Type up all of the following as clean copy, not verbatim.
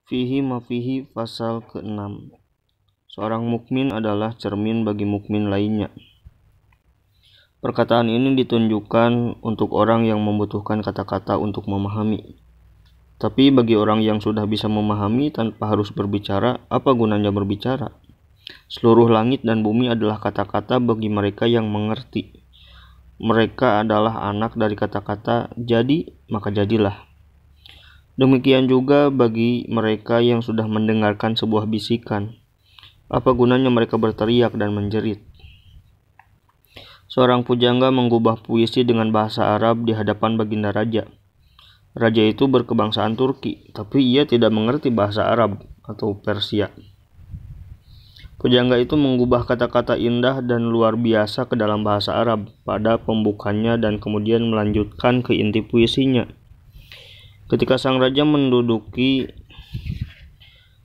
Fihi mafihi pasal ke-6. Seorang mukmin adalah cermin bagi mukmin lainnya. Perkataan ini ditunjukkan untuk orang yang membutuhkan kata-kata untuk memahami. Tapi bagi orang yang sudah bisa memahami tanpa harus berbicara, apa gunanya berbicara? Seluruh langit dan bumi adalah kata-kata bagi mereka yang mengerti. Mereka adalah anak dari kata-kata jadi, maka jadilah. Demikian juga bagi mereka yang sudah mendengarkan sebuah bisikan. Apa gunanya mereka berteriak dan menjerit? Seorang pujangga menggubah puisi dengan bahasa Arab di hadapan baginda raja. Raja itu berkebangsaan Turki, tapi ia tidak mengerti bahasa Arab atau Persia. Pujangga itu mengubah kata-kata indah dan luar biasa ke dalam bahasa Arab pada pembukanya dan kemudian melanjutkan ke inti puisinya. Ketika sang raja menduduki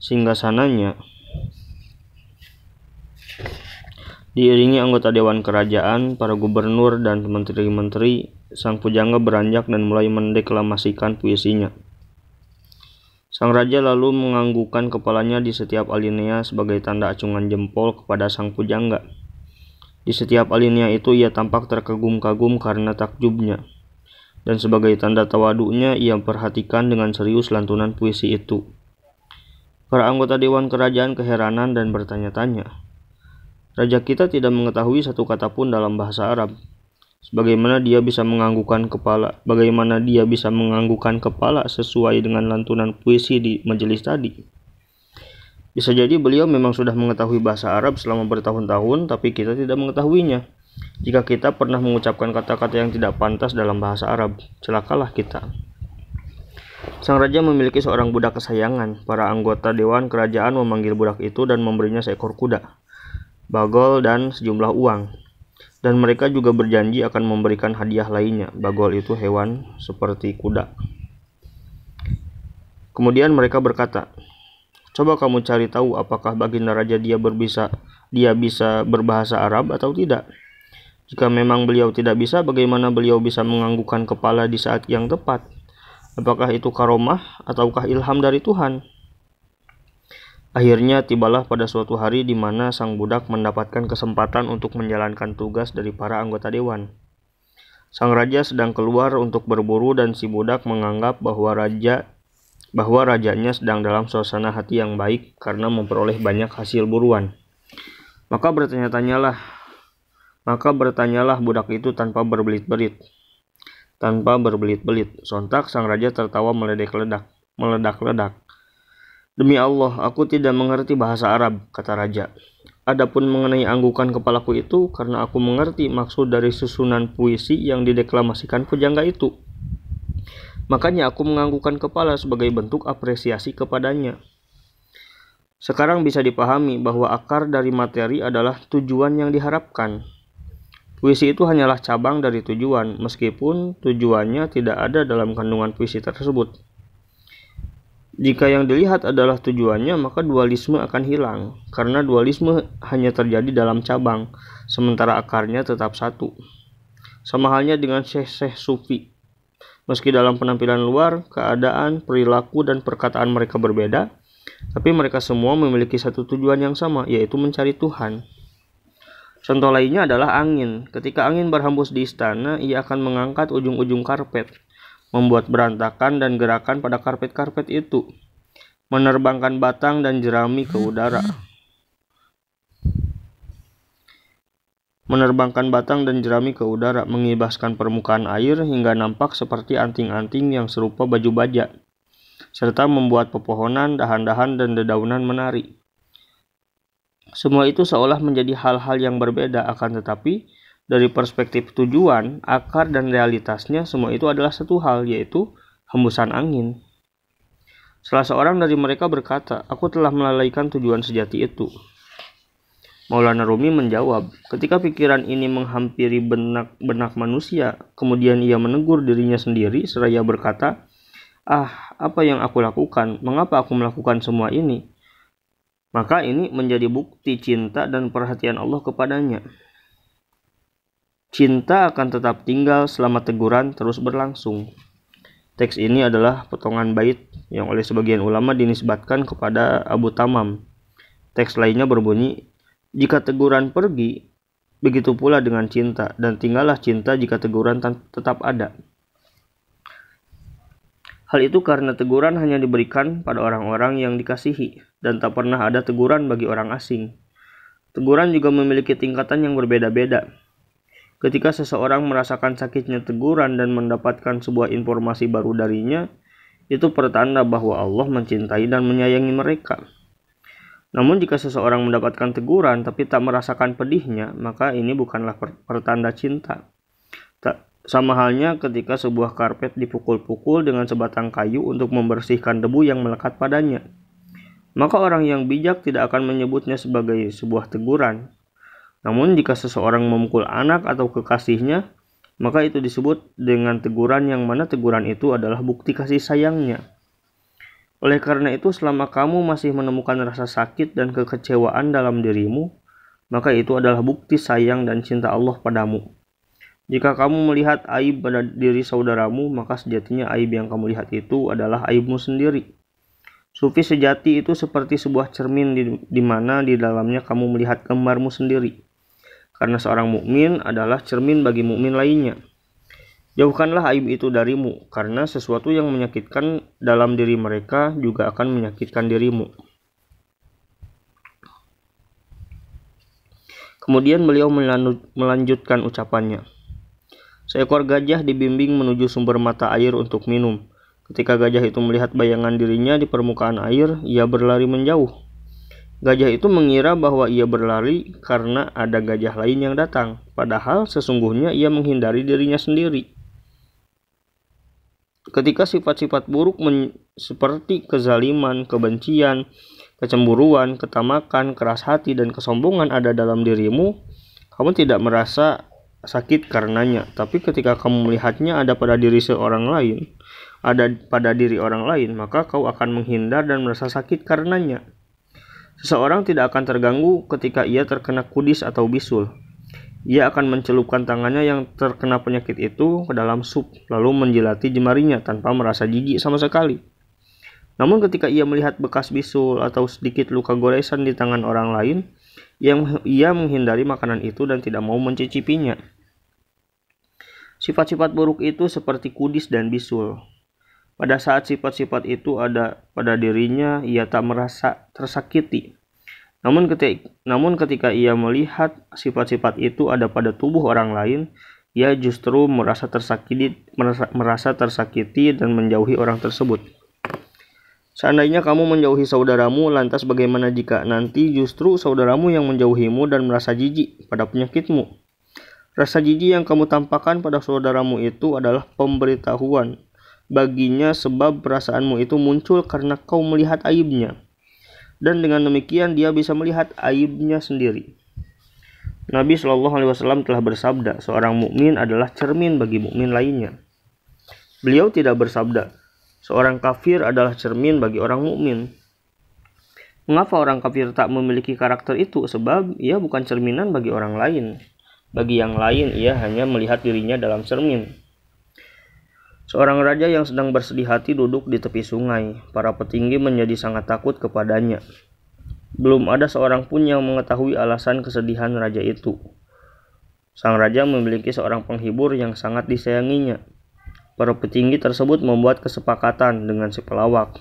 singgasananya, diiringi anggota dewan kerajaan, para gubernur dan menteri-menteri, sang pujangga beranjak dan mulai mendeklamasikan puisinya. Sang raja lalu menganggukkan kepalanya di setiap alinea sebagai tanda acungan jempol kepada sang pujangga. Di setiap alinea itu ia tampak terkagum-kagum karena takjubnya. Dan sebagai tanda tawaduknya, ia perhatikan dengan serius lantunan puisi itu. Para anggota dewan kerajaan keheranan dan bertanya-tanya. Raja kita tidak mengetahui satu kata pun dalam bahasa Arab. Bagaimana dia bisa menganggukkan kepala sesuai dengan lantunan puisi di majelis tadi? Bisa jadi beliau memang sudah mengetahui bahasa Arab selama bertahun-tahun, tapi kita tidak mengetahuinya. Jika kita pernah mengucapkan kata-kata yang tidak pantas dalam bahasa Arab, celakalah kita. Sang raja memiliki seorang budak kesayangan. Para anggota dewan kerajaan memanggil budak itu dan memberinya seekor kuda, bagol, dan sejumlah uang. Dan mereka juga berjanji akan memberikan hadiah lainnya. Bagol itu hewan seperti kuda. Kemudian mereka berkata, "Coba kamu cari tahu apakah baginda raja dia bisa berbahasa Arab atau tidak. Jika memang beliau tidak bisa, bagaimana beliau bisa menganggukkan kepala di saat yang tepat? Apakah itu karomah ataukah ilham dari Tuhan?" Akhirnya tibalah pada suatu hari di mana sang budak mendapatkan kesempatan untuk menjalankan tugas dari para anggota dewan. Sang raja sedang keluar untuk berburu dan si budak menganggap bahwa rajanya sedang dalam suasana hati yang baik karena memperoleh banyak hasil buruan. Maka bertanyalah budak itu tanpa berbelit-belit. Sontak sang raja tertawa meledak-ledak. "Demi Allah, aku tidak mengerti bahasa Arab," kata raja. "Adapun mengenai anggukan kepalaku itu, karena aku mengerti maksud dari susunan puisi yang dideklamasikan pujangga itu. Makanya aku menganggukkan kepala sebagai bentuk apresiasi kepadanya." Sekarang bisa dipahami bahwa akar dari materi adalah tujuan yang diharapkan. Puisi itu hanyalah cabang dari tujuan, meskipun tujuannya tidak ada dalam kandungan puisi tersebut. Jika yang dilihat adalah tujuannya, maka dualisme akan hilang, karena dualisme hanya terjadi dalam cabang, sementara akarnya tetap satu. Sama halnya dengan syekh-syekh sufi. Meski dalam penampilan luar, keadaan, perilaku, dan perkataan mereka berbeda, tapi mereka semua memiliki satu tujuan yang sama, yaitu mencari Tuhan. Contoh lainnya adalah angin. Ketika angin berhembus di istana, ia akan mengangkat ujung-ujung karpet, membuat berantakan dan gerakan pada karpet-karpet itu, menerbangkan batang dan jerami ke udara. Mengibaskan permukaan air hingga nampak seperti anting-anting yang serupa baju baja, serta membuat pepohonan, dahan-dahan, dan dedaunan menari. Semua itu seolah menjadi hal-hal yang berbeda, akan tetapi dari perspektif tujuan, akar, dan realitasnya semua itu adalah satu hal, yaitu hembusan angin. Salah seorang dari mereka berkata, "Aku telah melalaikan tujuan sejati itu." Maulana Rumi menjawab, "Ketika pikiran ini menghampiri benak manusia, kemudian ia menegur dirinya sendiri seraya berkata, 'Apa yang aku lakukan? Mengapa aku melakukan semua ini?' Maka ini menjadi bukti cinta dan perhatian Allah kepadanya. Cinta akan tetap tinggal selama teguran terus berlangsung. Teks ini adalah potongan bait yang oleh sebagian ulama dinisbatkan kepada Abu Tamam. Teks lainnya berbunyi, jika teguran pergi, begitu pula dengan cinta, dan tinggallah cinta jika teguran tetap ada. Hal itu karena teguran hanya diberikan pada orang-orang yang dikasihi, dan tak pernah ada teguran bagi orang asing. Teguran juga memiliki tingkatan yang berbeda-beda. Ketika seseorang merasakan sakitnya teguran dan mendapatkan sebuah informasi baru darinya, itu pertanda bahwa Allah mencintai dan menyayangi mereka. Namun jika seseorang mendapatkan teguran tapi tak merasakan pedihnya, maka ini bukanlah pertanda cinta. Sama halnya ketika sebuah karpet dipukul-pukul dengan sebatang kayu untuk membersihkan debu yang melekat padanya. Maka orang yang bijak tidak akan menyebutnya sebagai sebuah teguran. Namun jika seseorang memukul anak atau kekasihnya, maka itu disebut dengan teguran yang mana teguran itu adalah bukti kasih sayangnya. Oleh karena itu, selama kamu masih menemukan rasa sakit dan kekecewaan dalam dirimu, maka itu adalah bukti sayang dan cinta Allah padamu. Jika kamu melihat aib pada diri saudaramu, maka sejatinya aib yang kamu lihat itu adalah aibmu sendiri. Sufi sejati itu seperti sebuah cermin di mana di dalamnya kamu melihat gambarmu sendiri. Karena seorang mukmin adalah cermin bagi mukmin lainnya. Jauhkanlah aib itu darimu, karena sesuatu yang menyakitkan dalam diri mereka juga akan menyakitkan dirimu. Kemudian beliau melanjutkan ucapannya. Seekor gajah dibimbing menuju sumber mata air untuk minum. Ketika gajah itu melihat bayangan dirinya di permukaan air, ia berlari menjauh. Gajah itu mengira bahwa ia berlari karena ada gajah lain yang datang, padahal sesungguhnya ia menghindari dirinya sendiri. Ketika sifat-sifat buruk seperti kezaliman, kebencian, kecemburuan, ketamakan, keras hati, dan kesombongan ada dalam dirimu, kamu tidak merasa sakit karenanya. Tapi ketika kamu melihatnya ada pada diri orang lain, maka kau akan menghindar dan merasa sakit karenanya. Seseorang tidak akan terganggu ketika ia terkena kudis atau bisul. Ia akan mencelupkan tangannya yang terkena penyakit itu ke dalam sup, lalu menjilati jemarinya tanpa merasa jijik sama sekali. Namun ketika ia melihat bekas bisul atau sedikit luka goresan di tangan orang lain, ia menghindari makanan itu dan tidak mau mencicipinya. Sifat-sifat buruk itu seperti kudis dan bisul. Pada saat sifat-sifat itu ada pada dirinya, ia tak merasa tersakiti. Namun ketika ia melihat sifat-sifat itu ada pada tubuh orang lain, ia justru merasa tersakiti dan menjauhi orang tersebut. Seandainya kamu menjauhi saudaramu, lantas bagaimana jika nanti justru saudaramu yang menjauhimu dan merasa jijik pada penyakitmu? Rasa jijik yang kamu tampakkan pada saudaramu itu adalah pemberitahuan baginya sebab perasaanmu itu muncul karena kau melihat aibnya. Dan dengan demikian dia bisa melihat aibnya sendiri. Nabi SAW telah bersabda, seorang mukmin adalah cermin bagi mukmin lainnya. Beliau tidak bersabda, seorang kafir adalah cermin bagi orang mukmin. Mengapa orang kafir tak memiliki karakter itu? Sebab ia bukan cerminan bagi orang lain. Bagi yang lain, ia hanya melihat dirinya dalam cermin. Seorang raja yang sedang bersedih hati duduk di tepi sungai. Para petinggi menjadi sangat takut kepadanya. Belum ada seorang pun yang mengetahui alasan kesedihan raja itu. Sang raja memiliki seorang penghibur yang sangat disayanginya. Para petinggi tersebut membuat kesepakatan dengan si pelawak.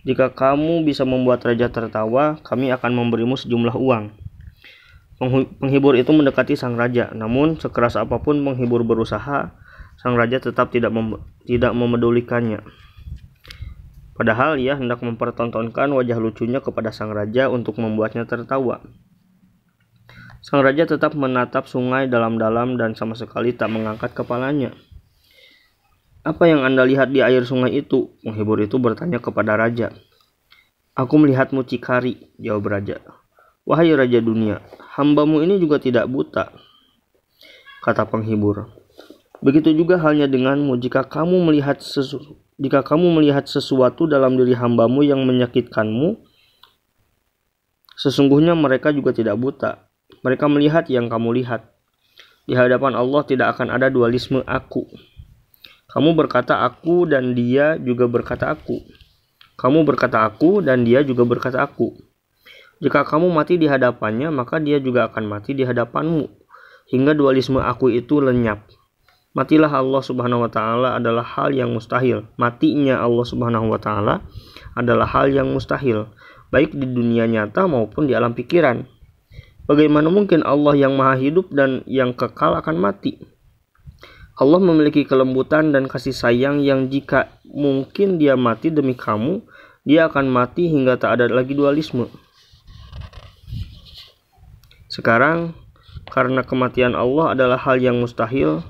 Jika kamu bisa membuat raja tertawa, kami akan memberimu sejumlah uang. Penghibur itu mendekati sang raja, namun sekeras apapun penghibur berusaha, sang raja tetap tidak memedulikannya. Padahal ia hendak mempertontonkan wajah lucunya kepada sang raja untuk membuatnya tertawa. Sang raja tetap menatap sungai dalam-dalam dan sama sekali tak mengangkat kepalanya. Apa yang Anda lihat di air sungai itu? Penghibur itu bertanya kepada raja. Aku melihat mucikari, jawab raja. Wahai raja dunia, hambamu ini juga tidak buta, kata penghibur. Begitu juga halnya denganmu, jika kamu melihat sesuatu dalam diri hambamu yang menyakitkanmu, sesungguhnya mereka juga tidak buta. Mereka melihat yang kamu lihat. Di hadapan Allah tidak akan ada dualisme aku. Kamu berkata aku dan dia juga berkata aku. Kamu berkata aku dan dia juga berkata aku. Jika kamu mati di hadapannya, maka dia juga akan mati di hadapanmu, hingga dualisme aku itu lenyap. Matilah Allah Subhanahu wa taala adalah hal yang mustahil. Matinya Allah Subhanahu wa taala adalah hal yang mustahil, baik di dunia nyata maupun di alam pikiran. Bagaimana mungkin Allah yang maha hidup dan yang kekal akan mati? Allah memiliki kelembutan dan kasih sayang yang jika mungkin dia mati demi kamu, dia akan mati hingga tak ada lagi dualisme. Sekarang, karena kematian Allah adalah hal yang mustahil,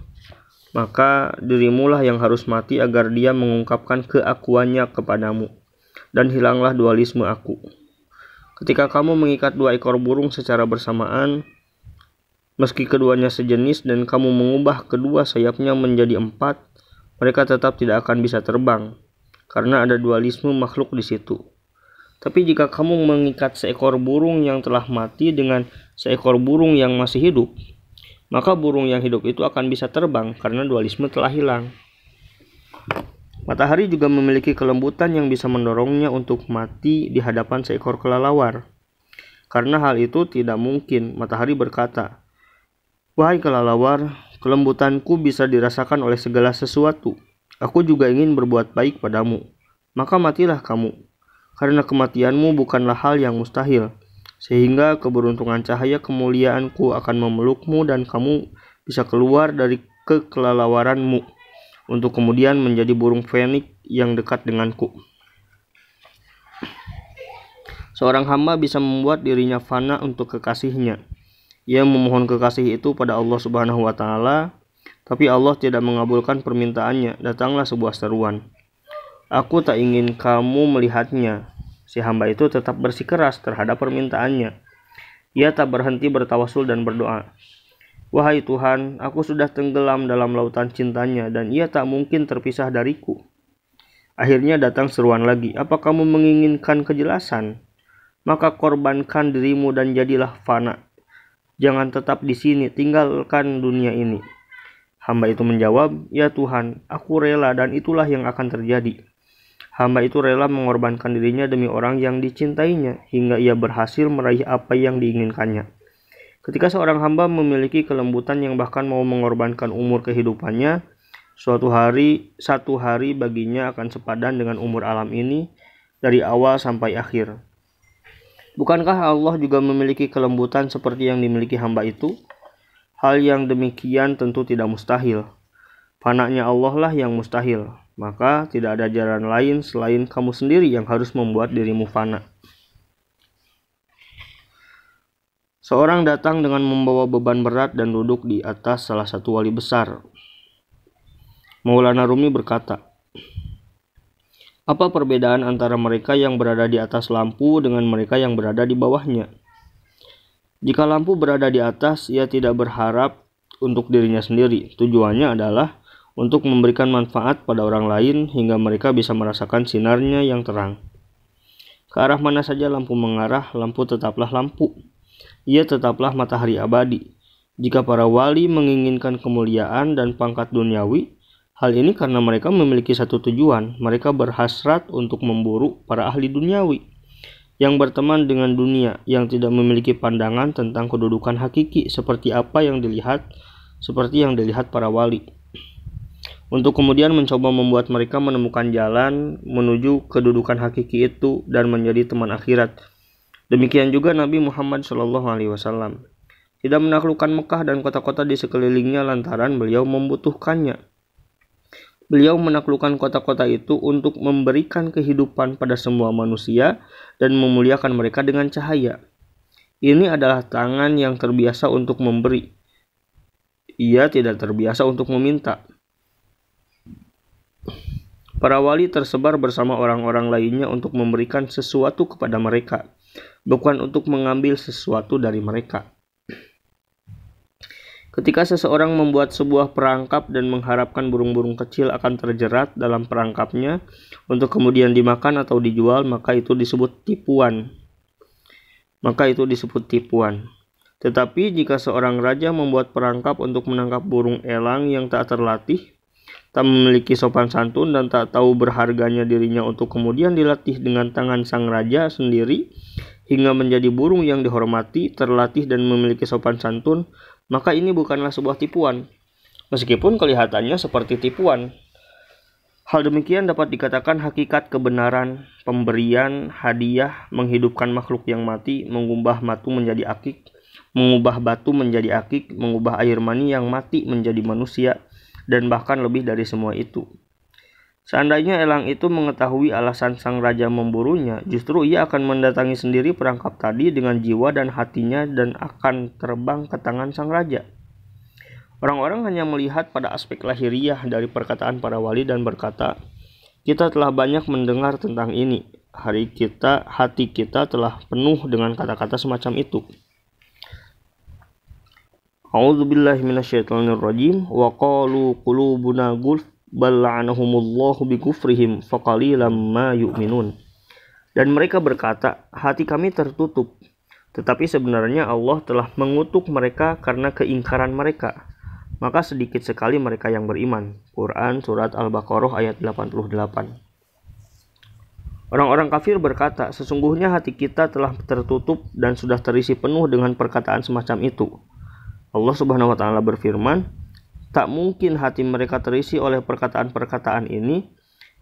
maka dirimulah yang harus mati agar dia mengungkapkan keakuannya kepadamu, dan hilanglah dualisme aku. Ketika kamu mengikat 2 ekor burung secara bersamaan, meski keduanya sejenis dan kamu mengubah kedua sayapnya menjadi 4, mereka tetap tidak akan bisa terbang, karena ada dualisme makhluk di situ. Tapi jika kamu mengikat seekor burung yang telah mati dengan seekor burung yang masih hidup, maka burung yang hidup itu akan bisa terbang karena dualisme telah hilang. Matahari juga memiliki kelembutan yang bisa mendorongnya untuk mati di hadapan seekor kelelawar. Karena hal itu tidak mungkin, matahari berkata, "Wahai kelelawar, kelembutanku bisa dirasakan oleh segala sesuatu. Aku juga ingin berbuat baik padamu. Maka matilah kamu. Karena kematianmu bukanlah hal yang mustahil, sehingga keberuntungan cahaya kemuliaanku akan memelukmu dan kamu bisa keluar dari kekelelawaranmu untuk kemudian menjadi burung fenix yang dekat denganku." Seorang hamba bisa membuat dirinya fana untuk kekasihnya. Ia memohon kekasih itu pada Allah Subhanahu wa taala, tapi Allah tidak mengabulkan permintaannya. Datanglah sebuah seruan, "Aku tak ingin kamu melihatnya." Si hamba itu tetap bersikeras terhadap permintaannya. Ia tak berhenti bertawasul dan berdoa, "Wahai Tuhan, aku sudah tenggelam dalam lautan cintanya dan ia tak mungkin terpisah dariku." Akhirnya datang seruan lagi, "Apa kamu menginginkan kejelasan? Maka korbankan dirimu dan jadilah fana. Jangan tetap di sini, tinggalkan dunia ini." Hamba itu menjawab, "Ya Tuhan, aku rela dan itulah yang akan terjadi." Hamba itu rela mengorbankan dirinya demi orang yang dicintainya, hingga ia berhasil meraih apa yang diinginkannya. Ketika seorang hamba memiliki kelembutan yang bahkan mau mengorbankan umur kehidupannya, satu hari baginya akan sepadan dengan umur alam ini dari awal sampai akhir. Bukankah Allah juga memiliki kelembutan seperti yang dimiliki hamba itu? Hal yang demikian tentu tidak mustahil. Fananya Allah lah yang mustahil. Maka tidak ada jalan lain selain kamu sendiri yang harus membuat dirimu fana. Seorang datang dengan membawa beban berat dan duduk di atas salah satu wali besar. Maulana Rumi berkata, "Apa perbedaan antara mereka yang berada di atas lampu dengan mereka yang berada di bawahnya? Jika lampu berada di atas, ia tidak berharap untuk dirinya sendiri. Tujuannya adalah untuk memberikan manfaat pada orang lain hingga mereka bisa merasakan sinarnya yang terang. Ke arah mana saja lampu mengarah, lampu tetaplah lampu. Ia tetaplah matahari abadi. Jika para wali menginginkan kemuliaan dan pangkat duniawi, hal ini karena mereka memiliki satu tujuan. Mereka berhasrat untuk memburu para ahli duniawi yang berteman dengan dunia, yang tidak memiliki pandangan tentang kedudukan hakiki seperti yang dilihat para wali, untuk kemudian mencoba membuat mereka menemukan jalan menuju kedudukan hakiki itu dan menjadi teman akhirat. Demikian juga Nabi Muhammad SAW tidak menaklukkan Mekah dan kota-kota di sekelilingnya lantaran beliau membutuhkannya. Beliau menaklukkan kota-kota itu untuk memberikan kehidupan pada semua manusia dan memuliakan mereka dengan cahaya. Ini adalah tangan yang terbiasa untuk memberi. Ia tidak terbiasa untuk meminta. Para wali tersebar bersama orang-orang lainnya untuk memberikan sesuatu kepada mereka, bukan untuk mengambil sesuatu dari mereka. Ketika seseorang membuat sebuah perangkap dan mengharapkan burung-burung kecil akan terjerat dalam perangkapnya untuk kemudian dimakan atau dijual, maka itu disebut tipuan. Tetapi jika seorang raja membuat perangkap untuk menangkap burung elang yang tak terlatih, tak memiliki sopan santun dan tak tahu berharganya dirinya untuk kemudian dilatih dengan tangan sang raja sendiri hingga menjadi burung yang dihormati, terlatih dan memiliki sopan santun, maka ini bukanlah sebuah tipuan, meskipun kelihatannya seperti tipuan. Hal demikian dapat dikatakan hakikat kebenaran pemberian hadiah menghidupkan makhluk yang mati, mengubah batu menjadi akik, mengubah air mani yang mati menjadi manusia, dan bahkan lebih dari semua itu. Seandainya elang itu mengetahui alasan sang raja memburunya, justru ia akan mendatangi sendiri perangkap tadi dengan jiwa dan hatinya dan akan terbang ke tangan sang raja. Orang-orang hanya melihat pada aspek lahiriah dari perkataan para wali dan berkata, kita telah banyak mendengar tentang ini. Hati kita telah penuh dengan kata-kata semacam itu. A'udzubillahi minasyaitonirrajim. Wa qalu qulubuna gulf bal la'anahumullahu bikufrihim faqalilam ma yu'minun. Dan mereka berkata, hati kami tertutup, tetapi sebenarnya Allah telah mengutuk mereka karena keingkaran mereka. Maka sedikit sekali mereka yang beriman. Quran Surat Al-Baqarah ayat 88. Orang-orang kafir berkata, sesungguhnya hati kita telah tertutup dan sudah terisi penuh dengan perkataan semacam itu. Allah Subhanahu wa Ta'ala berfirman, tak mungkin hati mereka terisi oleh perkataan-perkataan ini.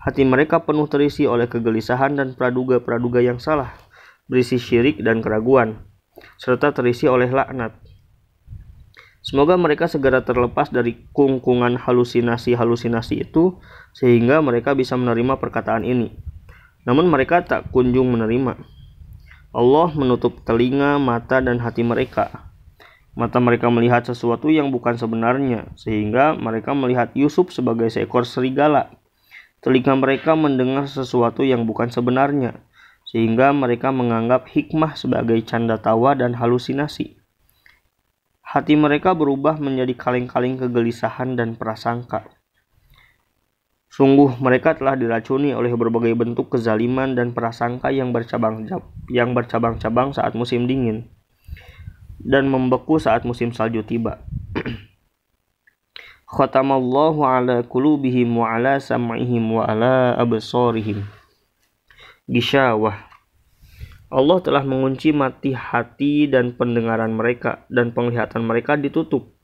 Hati mereka penuh terisi oleh kegelisahan dan praduga-praduga yang salah, berisi syirik dan keraguan, serta terisi oleh laknat. Semoga mereka segera terlepas dari kungkungan halusinasi-halusinasi itu, sehingga mereka bisa menerima perkataan ini. Namun mereka tak kunjung menerima. Allah menutup telinga, mata, dan hati mereka. Mata mereka melihat sesuatu yang bukan sebenarnya, sehingga mereka melihat Yusuf sebagai seekor serigala. Telinga mereka mendengar sesuatu yang bukan sebenarnya, sehingga mereka menganggap hikmah sebagai canda tawa dan halusinasi. Hati mereka berubah menjadi kaleng-kaleng kegelisahan dan prasangka. Sungguh mereka telah diracuni oleh berbagai bentuk kezaliman dan prasangka yang bercabang-cabang saat musim dingin dan membeku saat musim salju tiba. Khatamallahu ala qulubihim wa ala sam'ihim wa ala absarihim Gishawah. Allah telah mengunci mati hati dan pendengaran mereka, dan penglihatan mereka ditutup,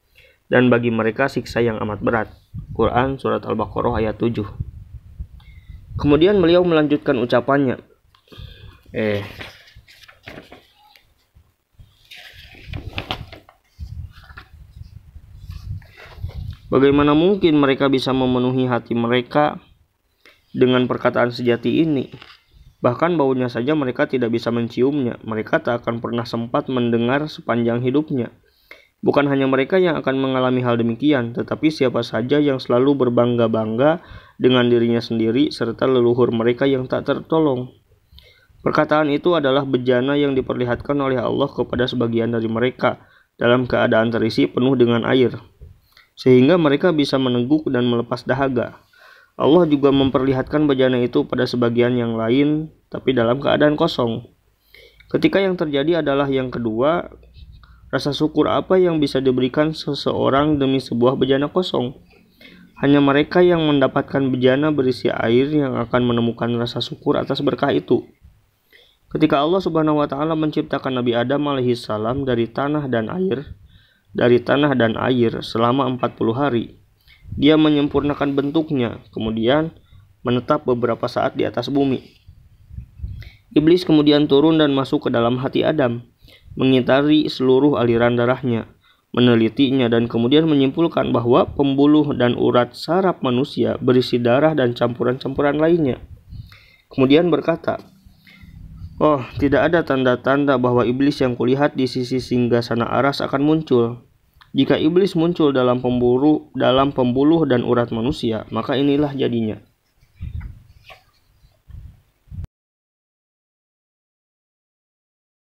dan bagi mereka siksa yang amat berat. Quran Surat Al-Baqarah ayat 7. Kemudian beliau melanjutkan ucapannya. Bagaimana mungkin mereka bisa memenuhi hati mereka dengan perkataan sejati ini? Bahkan baunya saja mereka tidak bisa menciumnya. Mereka tak akan pernah sempat mendengar sepanjang hidupnya. Bukan hanya mereka yang akan mengalami hal demikian, tetapi siapa saja yang selalu berbangga-bangga dengan dirinya sendiri serta leluhur mereka yang tak tertolong. Perkataan itu adalah bejana yang diperlihatkan oleh Allah kepada sebagian dari mereka dalam keadaan terisi penuh dengan air, sehingga mereka bisa meneguk dan melepas dahaga. Allah juga memperlihatkan bejana itu pada sebagian yang lain, tapi dalam keadaan kosong. Ketika yang terjadi adalah yang kedua, rasa syukur apa yang bisa diberikan seseorang demi sebuah bejana kosong? Hanya mereka yang mendapatkan bejana berisi air yang akan menemukan rasa syukur atas berkah itu. Ketika Allah Subhanahu wa Ta'ala menciptakan Nabi Adam alaihissalam dari tanah dan air selama 40 hari. Dia menyempurnakan bentuknya, kemudian menetap beberapa saat di atas bumi. Iblis kemudian turun dan masuk ke dalam hati Adam, mengitari seluruh aliran darahnya, menelitinya dan kemudian menyimpulkan bahwa pembuluh dan urat saraf manusia berisi darah dan campuran-campuran lainnya. Kemudian berkata, "Oh, tidak ada tanda-tanda bahwa iblis yang kulihat di sisi singgasana aras akan muncul. Jika iblis muncul dalam pembuluh dan urat manusia, maka inilah jadinya."